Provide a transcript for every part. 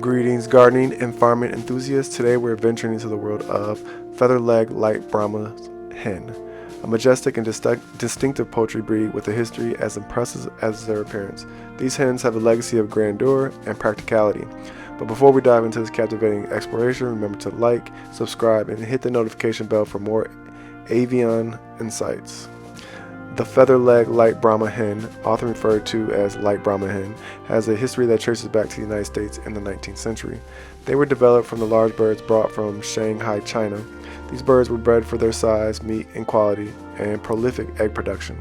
Greetings, gardening and farming enthusiasts. Today we're venturing into the world of Feathered-Legged Light Brahma Hen, a majestic and distinctive poultry breed with a history as impressive as their appearance. These hens have a legacy of grandeur and practicality. But before we dive into this captivating exploration, remember to like, subscribe, and hit the notification bell for more avian insights. The Feathered-Legged Light Brahma Hen, often referred to as Light Brahma Hen, has a history that traces back to the United States in the 19th century. They were developed from the large birds brought from Shanghai, China. These birds were bred for their size, meat, and quality, and prolific egg production.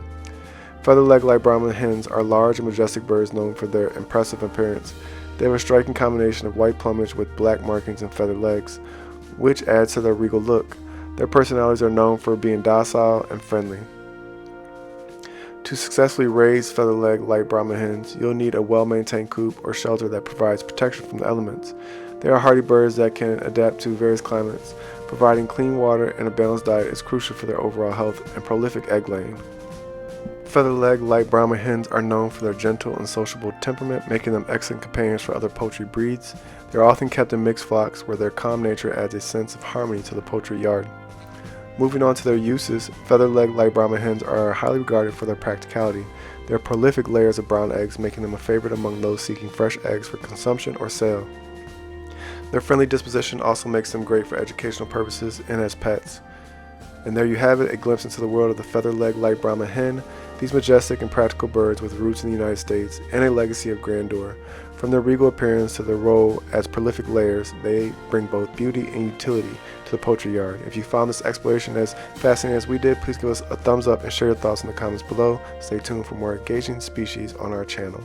Feathered-Legged Light Brahma Hens are large and majestic birds known for their impressive appearance. They have a striking combination of white plumage with black markings and feathered legs, which adds to their regal look. Their personalities are known for being docile and friendly. To successfully raise Feathered-Legged Light Brahma Hens, you'll need a well-maintained coop or shelter that provides protection from the elements. They are hardy birds that can adapt to various climates. Providing clean water and a balanced diet is crucial for their overall health and prolific egg laying. Feathered-Legged Light Brahma Hens are known for their gentle and sociable temperament, making them excellent companions for other poultry breeds. They are often kept in mixed flocks, where their calm nature adds a sense of harmony to the poultry yard. Moving on to their uses, Feathered-Legged Light Brahma Hens are highly regarded for their practicality. They are prolific layers of brown eggs, making them a favorite among those seeking fresh eggs for consumption or sale. Their friendly disposition also makes them great for educational purposes and as pets. And there you have it, a glimpse into the world of the Feathered-Legged Light Brahma Hen, these majestic and practical birds with roots in the United States and a legacy of grandeur. From their regal appearance to their role as prolific layers, they bring both beauty and utility to the poultry yard. If you found this exploration as fascinating as we did, please give us a thumbs up and share your thoughts in the comments below. Stay tuned for more engaging species on our channel.